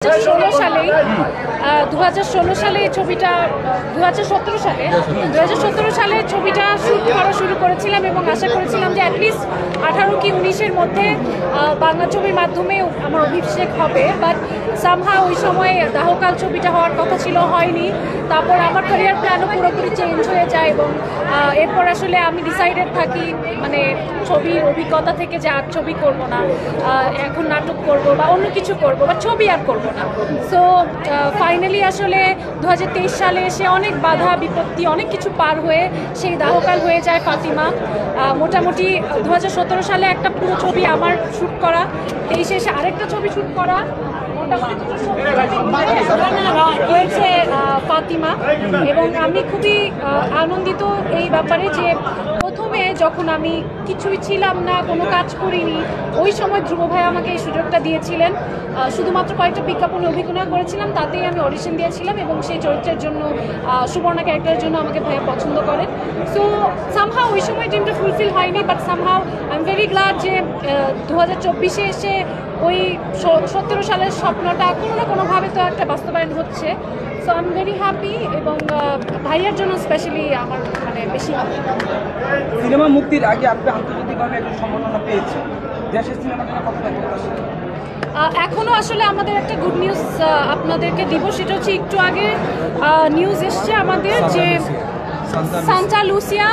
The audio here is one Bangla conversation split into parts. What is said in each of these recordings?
2016 সালে 2016 সালে এই ছবিটা 2017 সালে ছবিটা শুট করা শুরু করেছিলাম এবং আশা করেছিলাম যে অ্যাটলিস্ট 18 কি 19-এর মধ্যে বাংলা ছবির মাধ্যমে আমার অভিষেক হবে। বাট সামহাউ ওই সময় দাহকাল ছবিটা হওয়ার কথা ছিল, হয়নি। তারপর আমার ক্যারিয়ার প্ল্যানও পুরোপুরি চেঞ্জ হয়ে যায় এবং এরপর আসলে আমি ডিসাইডেড থাকি মানে ছবির অভিজ্ঞতা থেকে যে আর ছবি করবো না, এখন নাটক করব বা অন্য কিছু করব বা ছবি আর করব না। সো ফাইনালি আসলে 2023 সালে এসে অনেক বাধা বিপত্তি অনেক কিছু পার হয়ে সেই দাহকাল হয়ে যায় ফাতিমা। মোটামুটি 2017 সালে একটা পুরো ছবি আমার শ্যুট করা, 23-এ এসে আরেকটা ছবি শ্যুট করা, হয়েছে ফাতিমা। এবং আমি খুবই আনন্দিত এই ব্যাপারে যে প্রথমে যখন আমি কিছুই ছিলাম না, কোনো কাজ করিনি, ওই সময় ধ্রুব ভাই আমাকে এই সুযোগটা দিয়েছিলেন। শুধুমাত্র কয়েকটা বিজ্ঞাপনে অভিনয় করেছিলাম, তাতেই আমি অডিশন দিয়েছিলাম এবং সেই চরিত্রের জন্য সুবর্ণা ক্যারেক্টারের জন্য আমাকে ভাইয়া পছন্দ করেন। সো সামহাউ ওই সময় ড্রিমটা ফুলফিল হয়নি, but somehow I am very glad যে 2024-এ এসে ওই 17 সালের স্বপ্নটা কোনো না কোনোভাবে তো একটা বাস্তবায়ন হচ্ছে। So I am very happy এবং ভাইয়ার জন্য স্পেশালি আমার মানে বেশি ভালো। সিনেমা মুক্তির আগে আপনি আন্তর্জাতিকভাবে একটা সম্মাননা পেয়েছেন, দেশের সিনেমাটা কতটা প্রত্যাশা? এখনও আসলে আমাদের একটা গুড নিউজ আপনাদেরকে দিব, সেটা হচ্ছে একটু আগে নিউজ এসছে আমাদের যে সান্টা লুসিয়া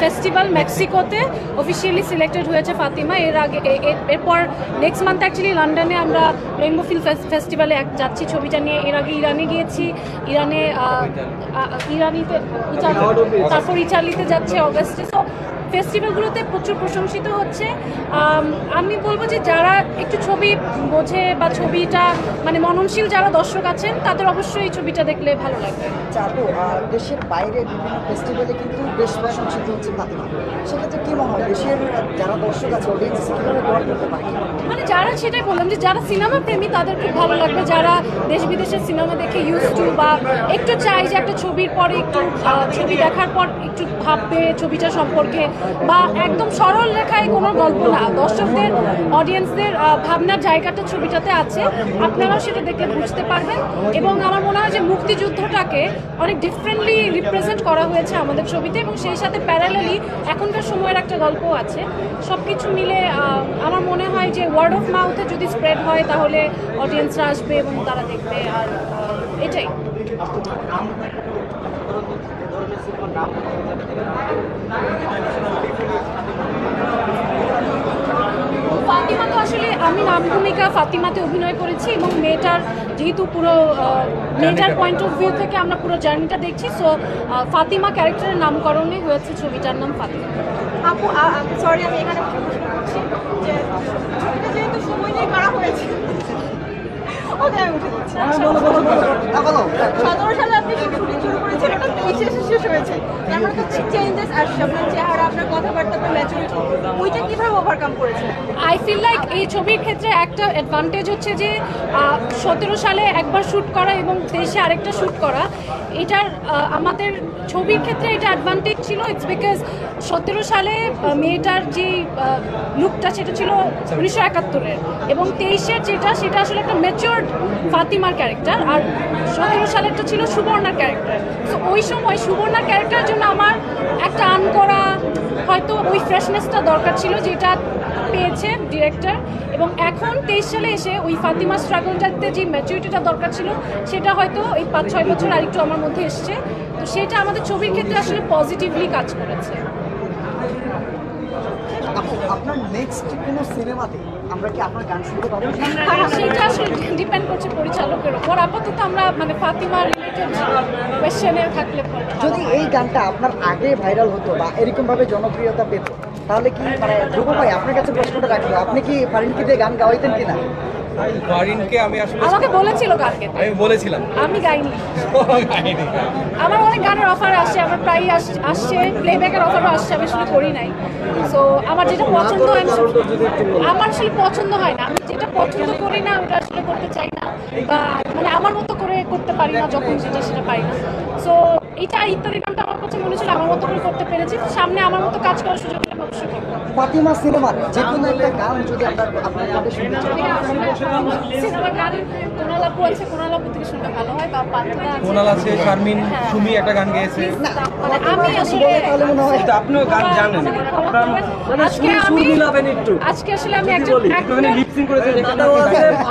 ফেস্টিভ্যাল মেক্সিকোতে অফিসিয়ালি সিলেক্টেড হয়েছে ফাতিমা। এর আগে এরপর নেক্সট মান্থ অ্যাকচুয়ালি লন্ডনে আমরা রেইনবো ফিল্ম ফেস্টিভ্যালে যাচ্ছি ছবিটা নিয়ে। এর আগে ইরানে গিয়েছি, তারপর ইটালিতে যাচ্ছে অগাস্টে। সো ফেস্টিভ্যালগুলোতে প্রচুর প্রশংসিত হচ্ছে। আমি বলবো যে যারা একটু ছবি বোঝে বা ছবিটা মানে মননশীল যারা দর্শক আছেন তাদের অবশ্যই এই ছবিটা দেখলে ভালো লাগবে। দেশের বাইরে বিভিন্ন ফেস্টিভ্যালে কিন্তু বেশ প্রশংসিত হচ্ছে ফাতিমা, সেক্ষেত্রে কি মনে হয় দেশের যারা দর্শক আছে অডিয়েন্স কীভাবে গ্রহণ করতে পারে? মানে যারা, সেটাই বললাম যে যারা সিনেমা প্রেমী তাদের খুব ভালো লাগবে, যারা দেশ বিদেশের সিনেমা দেখে ইউজ টু বা একটু চাই যে একটা ছবির পরে একটু ছবি দেখার পর একটু ভাববে ছবিটা সম্পর্কে, বা একদম সরল রেখায় কোনো গল্প না, দর্শকদের অডিয়েন্সদের ভাবনার জায়গাটা ছবিটাতে আছে, আপনারাও সেটা দেখে বুঝতে পারবেন। এবং আমার মনে হয় যে মুক্তিযুদ্ধটাকে অনেক ডিফারেন্টলি রিপ্রেজেন্ট করা হয়েছে আমাদের ছবিতে এবং সেই সাথে প্যারালালি এখনকার সময়ের একটা গল্প আছে। সব কিছু মিলে আমার মনে হয় যে ওয়ার্ড অফ মাউথে যদি স্প্রেড হয় তাহলে অডিয়েন্সরা আসবে এবং তারা দেখবে, আর এটাই। ফাতিমা তো আসলে আমি নাম ভূমিকা ফাতিমাতে অভিনয় করেছি এবং মেয়েটার যেহেতু পুরো মেয়েটার পয়েন্ট অফ ভিউ থেকে আমরা পুরো জার্নিটা দেখছি। সো ফাতিমা ক্যারেক্টারের নামকরণে হয়েছে ছবিটার নাম ফাতিমা। আপু সরি আমি এখানে বলছি যে ছবিটা যেহেতু সময় নিয়ে করা হয়েছে, ওকে আমি উঠে দিচ্ছি। 17 সালে আপনি শুটিং শুরু করেছেন, ওটা 23-এ শেষ হয়েছে, তার মানে তো চেঞ্জেস আসছে আপনার চেহারা, আপনার কথাবার্তা, আপনার ম্যাচুরিটি, ওইটা কীভাবে ওভারকাম করেছেন? আই ফিল লাইক এই ছবির ক্ষেত্রে একটা অ্যাডভান্টেজ হচ্ছে যে 17 সালে একবার শ্যুট করা এবং 23-এ আরেকটা শ্যুট করা, এটার আমাদের ছবির ক্ষেত্রে এটা অ্যাডভান্টেজ ছিল। ইটস বিকজ 17 সালে মেয়েটার যে লুকটা সেটা ছিল 1971-এর এবং 23-এর যেটা সেটা আসলে একটা ম্যাচিওরড ফাতিমার ক্যারেক্টার, আর 17 সালেরটা ছিল সুবর্ণার ক্যারেক্টার। সো ওই সময় সুবর্ণার ক্যারেক্টারের জন্য আমার একটা আন করা হয়তো ওই ফ্রেশনেসটা দরকার ছিল, যেটা পেয়েছে ডিরেক্টর। এবং এখন 23 সালে এসে ওই ফাতিমা স্ট্রাগলটাতে যে ম্যাচুরিটিটা দরকার ছিল সেটা হয়তো এই 5-6 বছর আরেকটু আমার মধ্যে এসছে। তো সেটা আমাদের ছবির ক্ষেত্রে আসলে পজিটিভলি কাজ করেছে। আপনার নেক্সট কোনো সিনেমাতে আমরা কি আপনার গান শুনতে পাবো? সেটা আসলে ডিপেন্ড করছে পরিচালকের ওপর। আপাতত আমরা মানে ফাতিমা রিলেটেড কোয়েশ্চেনে থাকলে যদি এই গানটা আপনার আগে ভাইরাল হতো বা এরকমভাবে জনপ্রিয়তা পেত, তাহলে কি মানে ধ্রুব ভাই আপনার কাছে প্রশ্নটা রাখবো, আপনি কি ফারিনকে দিয়ে গান গাওয়াইতেন কিনা? ফারিনকে আমি আসলে আমাকে বলেছিল গান গাইতে, আমি বলেছিলাম, আমি গাইনি। আমার অনেক গানের অফার আসছে, আমার প্রায়ই আসছে, প্লেব্যাকের অফারও আসছে, আমি আসলে করি নাই। সো আমার যেটা পছন্দ হয় আমার আসলে পছন্দ হয় না, আমি যেটা পছন্দ করি না ওটা আসলে করতে চাই না, বা মানে আমার মতো করে করতে পারি না, যখন যেটা সেটা পারি না। সো এটা ইত্যাদি গানটা আমার কাছে মনে ছিল আমার মতো করে করতে পেরেছি। সামনে আমার মতো কাজ করার সুযোগ অবশ্যই করবো। ফাতিমা সিনেমার যে কোনো একটা গান যদি আপনার কাছে শুনতে চাই, সিনেমার গান কোনাল আপু আছে, কোনাল আপু থেকে শুনলে ভালো হয়, বা পাতলা আছে, কোনাল আছে, শারমিন, হ্যাঁ। সুমি একটা গান গেয়েছে। মানে আমি আসলে তাহলে মনে হয় কিন্তু আপনিও গান জানেন, আপনার আজকে আমি সুর মিলাবেন একটু, আজকে আসলে আমি যদি একজন বলি একটুখানি লিপসিং করেছেন, যেখানে আপনি গান-